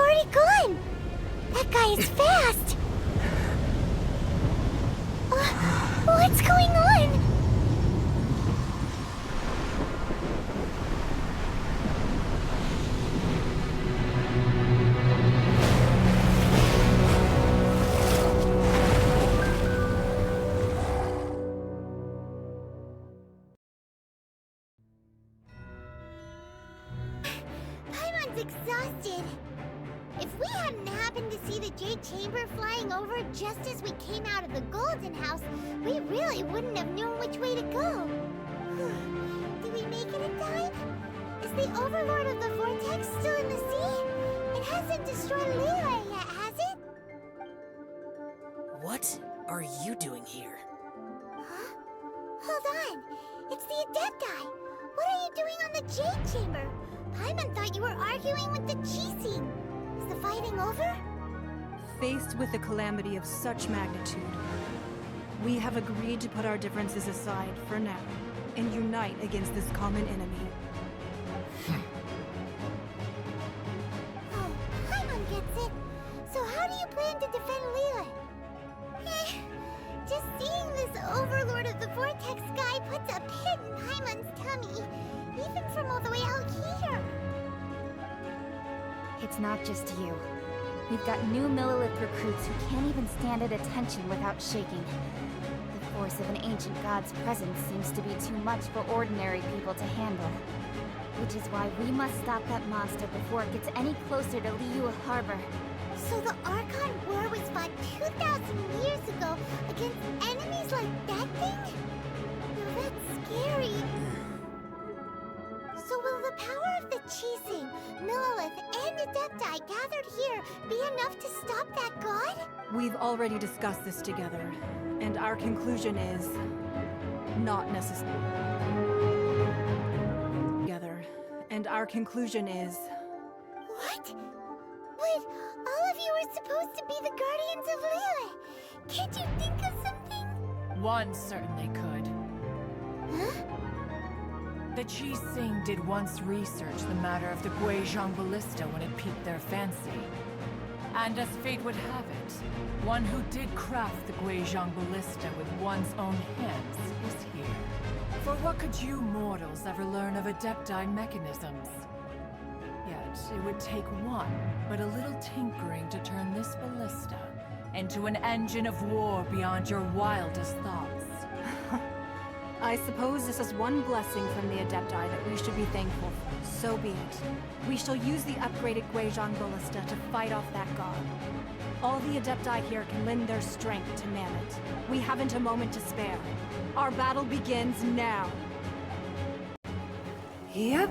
already gone! That guy is fast! What's going on? Paimon's exhausted. If we hadn't happened to see the Jade Chamber flying over just as we came out of the Golden House, we really wouldn't have known which way to go. Did we make it in time? Is the Overlord of the Vortex still in the sea? It hasn't destroyed Liyue yet, has it? What are you doing here? Huh? Hold on. It's the Adepti. What are you doing on the Jade Chamber? Paimon thought you were arguing with the Qixing. Is the fighting over? Faced with a calamity of such magnitude, we have agreed to put our differences aside for now and unite against this common enemy. Oh, Paimon gets it. So how do you plan to defend Liyue? Just seeing this Overlord of the Vortex guy puts a pit in Paimon's tummy, even from all the way out here. It's not just you. We've got new Millelith recruits who can't even stand at attention without shaking. The force of an ancient god's presence seems to be too much for ordinary people to handle. Which is why we must stop that monster before it gets any closer to Liyue Harbor. So the Archon War was fought 2,000 years ago against enemies like that thing? Now that's scary. So will the power of the Qixing, Millelith, and Adepti gathered here be enough to stop that god? We've already discussed this together, and our conclusion is not necessary. Together, and our conclusion is What? But all of you were supposed to be the guardians of Liyue. Can't you think of something? One certainly could. Huh? The Qixing did once research the matter of the Guizhong Ballista when it piqued their fancy. And as fate would have it, one who did craft the Guizhong Ballista with one's own hands is here. For what could you mortals ever learn of Adepti mechanisms? Yet, it would take one, but a little tinkering to turn this ballista into an engine of war beyond your wildest thoughts. I suppose this is one blessing from the Adepti that we should be thankful for. So be it. We shall use the upgraded Guizhong Ballista to fight off that god. All the Adepti here can lend their strength to man it. We haven't a moment to spare. Our battle begins now. Yep.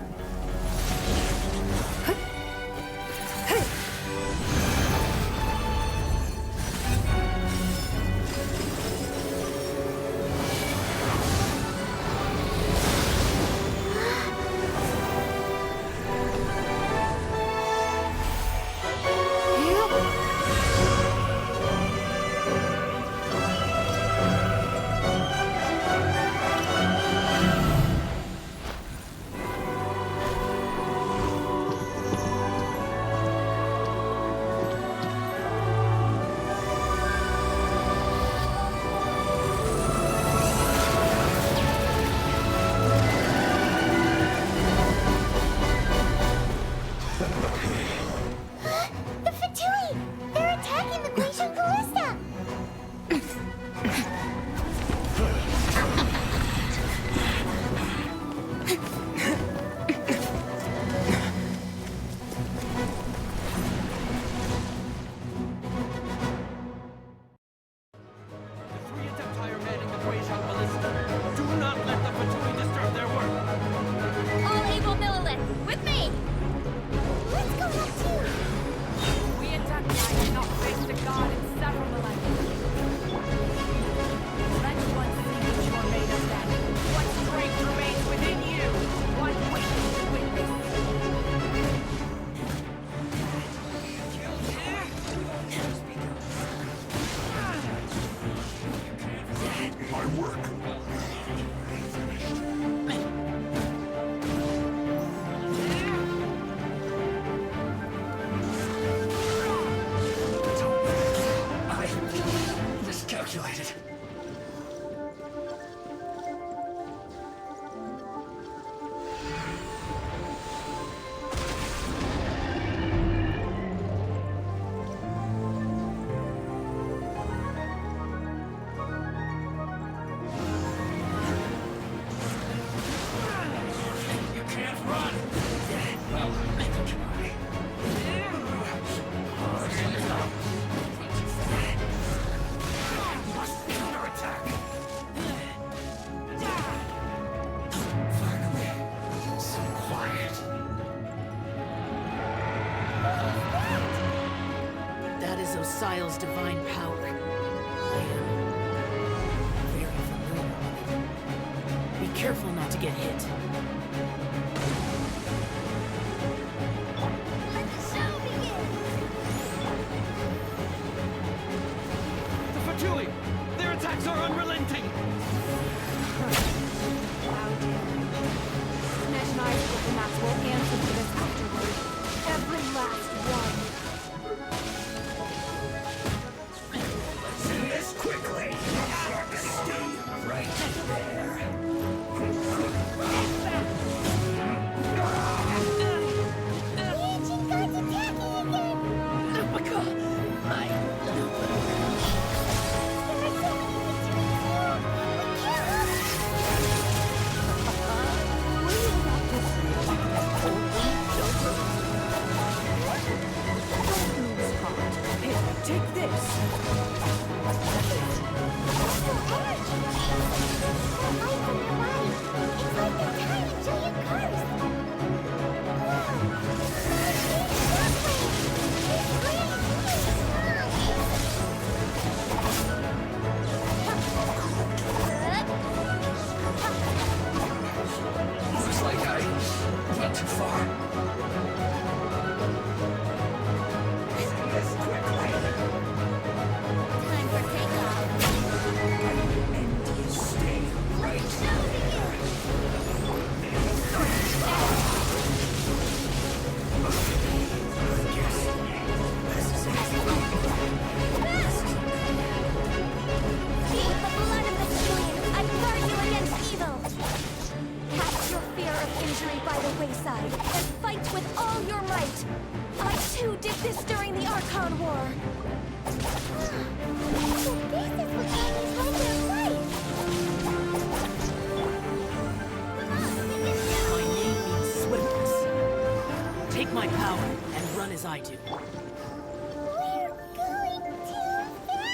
Sile's divine power. I am very familiar with it. Be careful not to get hit. Let the show begin! The Fatui! Their attacks are unrelenting! How dare you? Smash and I's diplomats will answer for this afterward. Every last one. Do this quickly! Stay right there. The ancient god's attacking again! My little There are so many between you! We can't Here, take this! Looks like I went too far. Do this quickly! Time for takeoff. And you stay right there. With the blood of the slain, I guard you against evil. Cast your fear of injury by the wayside and fight with all your might. I too did this during the Archon War. So this is what Annie's like their life. My name means swiftness. Take my power and run as I do. We're going too fast!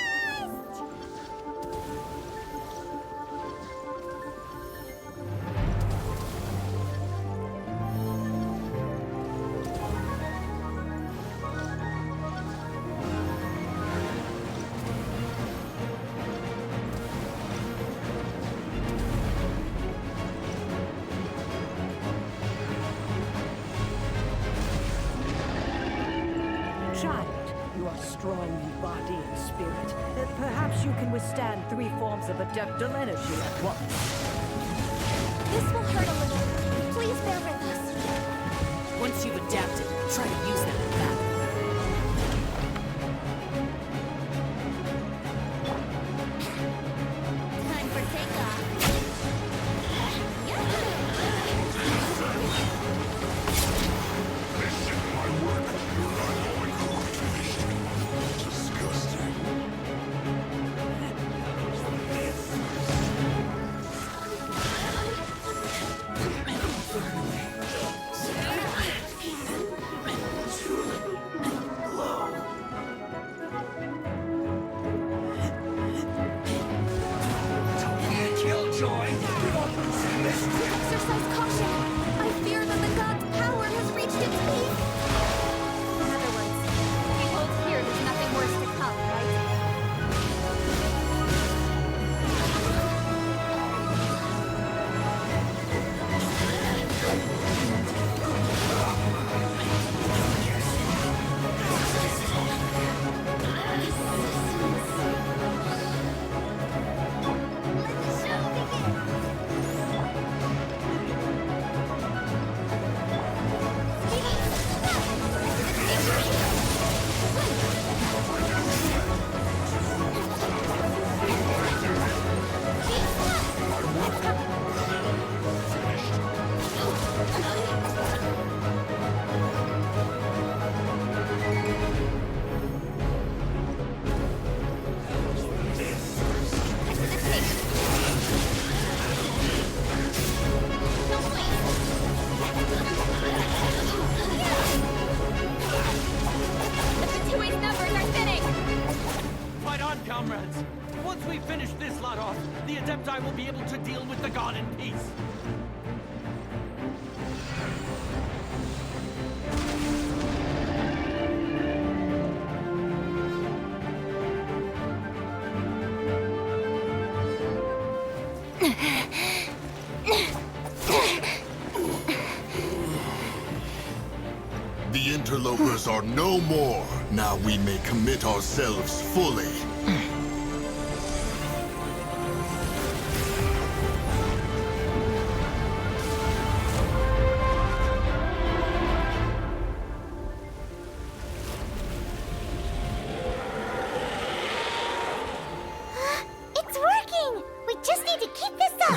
Child, you are strong in body and spirit. Perhaps you can withstand 3 forms of adeptal energy at once. This will hurt a little. Please bear with us. Once you've adapted, try to use them in battle. Time for takeoff. Killjoy! Exercise caution. I fear that the god's power has reached its peak. In other words, if he holds here, there's nothing worse to come, right? Let the show begin. The Fatui's numbers are thinning! Fight on, comrades! Once we finish this lot off, the Adepti will be able to deal with the god in peace. The interlopers are no more. Now we may commit ourselves fully. It's working! We just need to keep this up!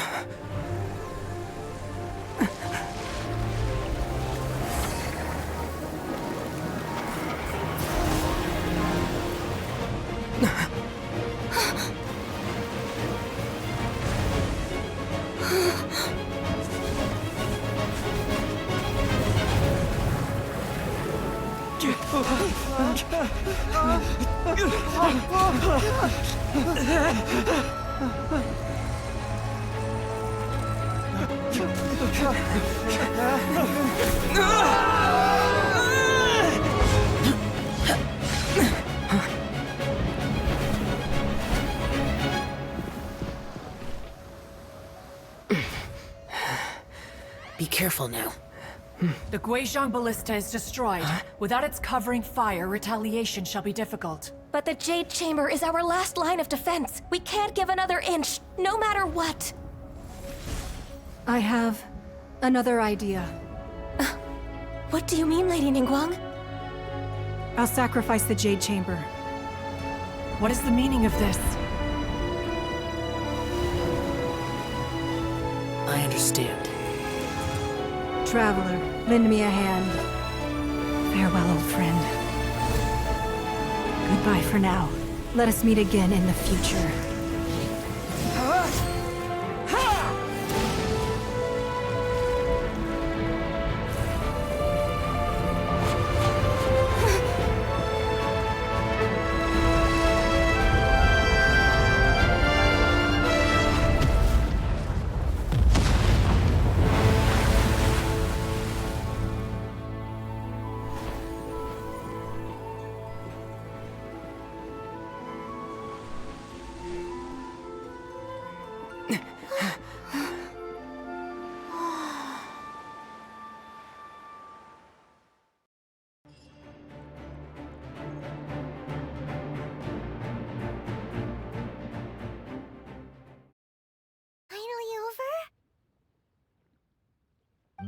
Be careful now. The Guizhong Ballista is destroyed. Without its covering fire, retaliation shall be difficult. But the Jade Chamber is our last line of defense. We can't give another inch, no matter what. I have another idea. What do you mean, Lady Ningguang? I'll sacrifice the Jade Chamber. What is the meaning of this? I understand. Traveler, lend me a hand. Farewell, old friend. Goodbye for now. Let us meet again in the future.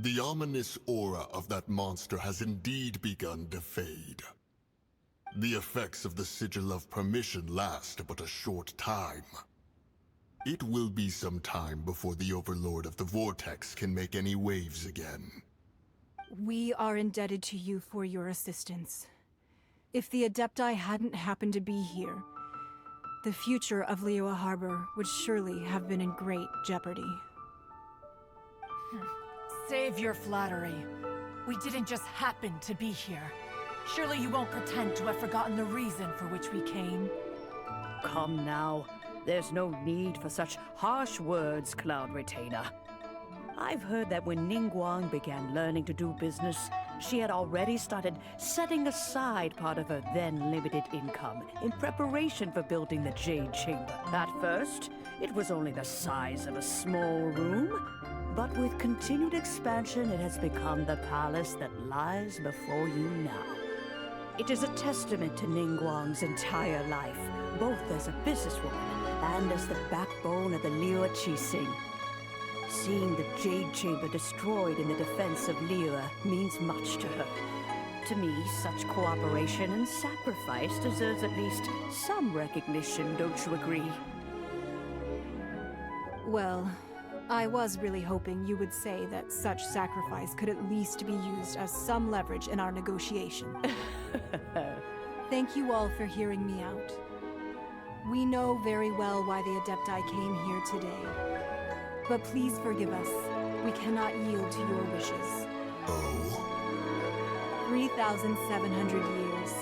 The ominous aura of that monster has indeed begun to fade. The effects of the Sigil of Permission last but a short time. It will be some time before the Overlord of the Vortex can make any waves again. We are indebted to you for your assistance. If the Adepti hadn't happened to be here, the future of Liyue Harbor would surely have been in great jeopardy. Save your flattery. We didn't just happen to be here. Surely you won't pretend to have forgotten the reason for which we came. Come now. There's no need for such harsh words, Cloud Retainer. I've heard that when Ningguang began learning to do business, she had already started setting aside part of her then limited income in preparation for building the Jade Chamber. At first, it was only the size of a small room, but with continued expansion, it has become the palace that lies before you now. It is a testament to Ningguang's entire life, both as a businesswoman and as the backbone of the Liyue Qixing. Seeing the Jade Chamber destroyed in the defense of Liyue means much to her. To me, such cooperation and sacrifice deserves at least some recognition, don't you agree? Well, I was really hoping you would say that such sacrifice could at least be used as some leverage in our negotiation. Thank you all for hearing me out. We know very well why the Adepti came here today. But please forgive us. We cannot yield to your wishes. Oh? 3,700 years.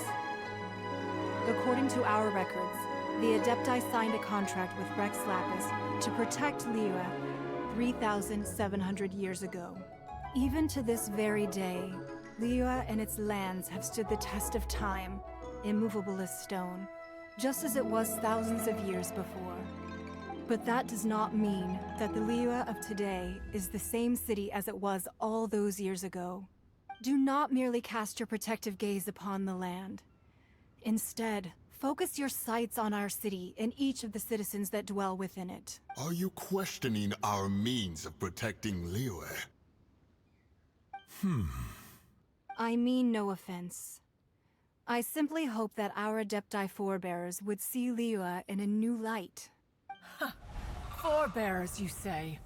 According to our records, the Adepti signed a contract with Rex Lapis to protect Liyue 3,700 years ago. Even to this very day, Liyue and its lands have stood the test of time, immovable as stone, just as it was thousands of years before. But that does not mean that the Liyue of today is the same city as it was all those years ago. Do not merely cast your protective gaze upon the land. Instead, focus your sights on our city and each of the citizens that dwell within it. Are you questioning our means of protecting Liyue? I mean no offense. I simply hope that our Adepti forebears would see Liyue in a new light. Forebearers, you say?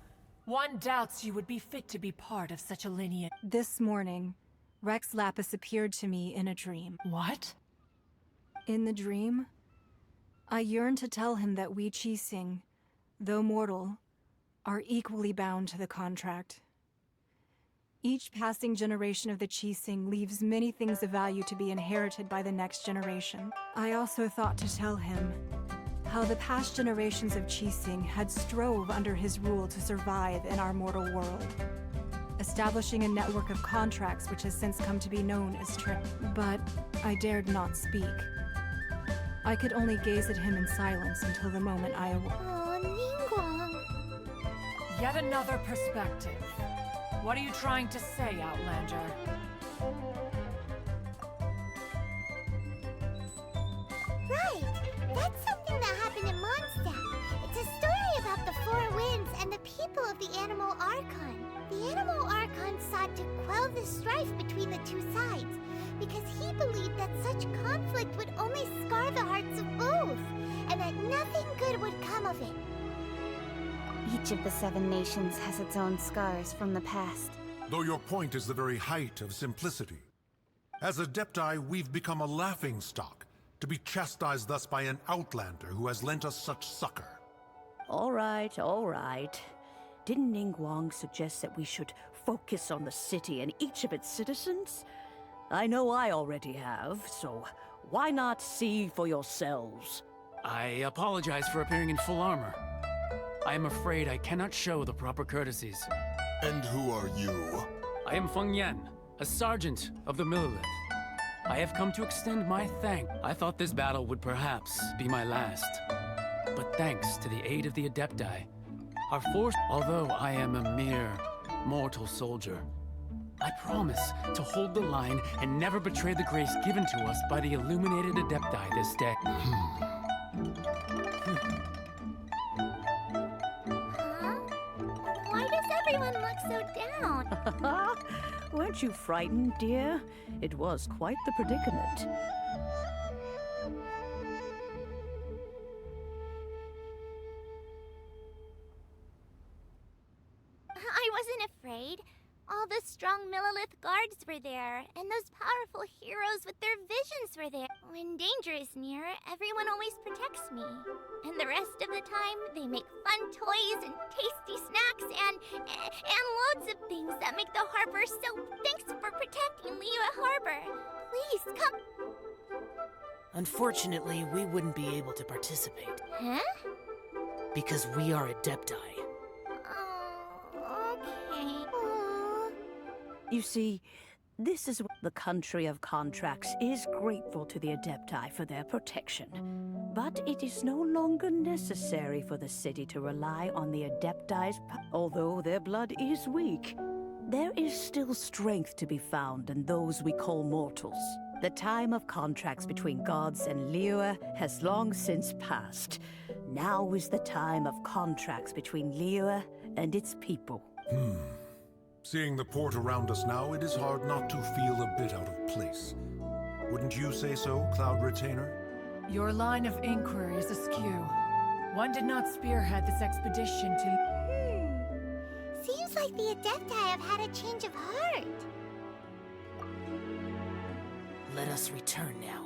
One doubts you would be fit to be part of such a lineage. This morning, Rex Lapis appeared to me in a dream. What? In the dream, I yearned to tell him that we Qixing, though mortal, are equally bound to the contract. Each passing generation of the Qixing leaves many things of value to be inherited by the next generation. I also thought to tell him how the past generations of Qixing had strove under his rule to survive in our mortal world, establishing a network of contracts which has since come to be known as But I dared not speak. I could only gaze at him in silence until the moment I awoke. Oh, Ningguang. Yet another perspective. What are you trying to say, Outlander? Right! That's something that happened in Mondstadt. It's a story about the Four Winds and the people of the Animal Archon. The Animal Archon sought to quell the strife between the two sides, because he believed that such conflict would only scar the hearts of both, and that nothing good would come of it. Each of the 7 nations has its own scars from the past. Though your point is the very height of simplicity. As Adepti, we've become a laughingstock, to be chastised thus by an outlander who has lent us such succor. All right, all right. Didn't Ningguang suggest that we should focus on the city and each of its citizens? I know I already have, so why not see for yourselves? I apologize for appearing in full armor. I am afraid I cannot show the proper courtesies. And who are you? I am Feng Yan, a sergeant of the Millelith. I have come to extend my thanks. I thought this battle would perhaps be my last. But thanks to the aid of the Adepti, our force, although I am a mere mortal soldier, I promise to hold the line and never betray the grace given to us by the illuminated Adepti this day. Why does everyone look so down? Weren't you frightened, dear? It was quite the predicament. I wasn't afraid. All the strong Millelith guards were there, and those powerful heroes with their visions were there. When danger is near, everyone always protects me. And the rest of the time, they make fun toys and tasty snacks and loads of things that make the harbor so... Thanks for protecting Liyue Harbor. Please, come... Unfortunately, we wouldn't be able to participate. Huh? Because we are Adepti. Oh, okay. Aw. You see, this is the country of contracts is grateful to the Adepti for their protection. But it is no longer necessary for the city to rely on the Adepti's although their blood is weak. There is still strength to be found in those we call mortals. The time of contracts between gods and Liyue has long since passed. Now is the time of contracts between Liyue and its people. Seeing the port around us now, it is hard not to feel a bit out of place. Wouldn't you say so, Cloud Retainer? Your line of inquiry is askew. One did not spearhead this expedition to... Seems like the Adepti have had a change of heart. Let us return now.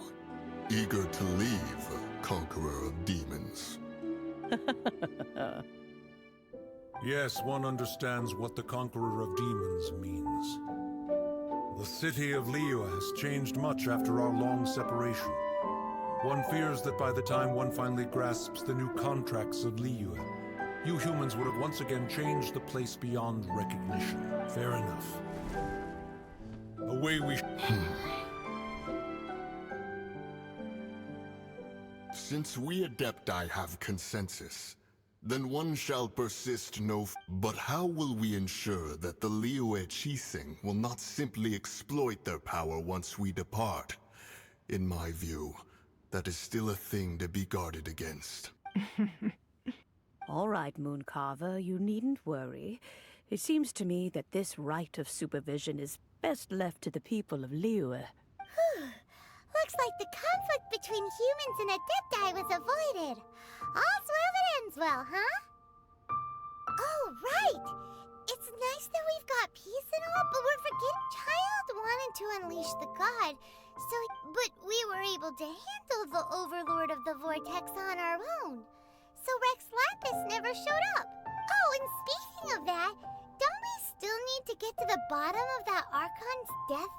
Eager to leave, conqueror of demons. Yes, one understands what the Conqueror of Demons means. The city of Liyue has changed much after our long separation. One fears that by the time one finally grasps the new contracts of Liyue, you humans would have once again changed the place beyond recognition. Fair enough. Away we... Since we Adepti have consensus, then one shall persist But how will we ensure that the Liyue Qixing will not simply exploit their power once we depart? In my view, that is still a thing to be guarded against. All right, Mooncarver, you needn't worry. It seems to me that this right of supervision is best left to the people of Liyue. Looks like the conflict between humans and Adepti was avoided. All's well that ends well, huh? Oh, right! It's nice that we've got peace and all, but we're forgetting Child wanted to unleash the god, but we were able to handle the Overlord of the Vortex on our own. So Rex Lapis never showed up. Oh, and speaking of that, don't we still need to get to the bottom of that Archon's death?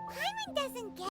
Paimon doesn't get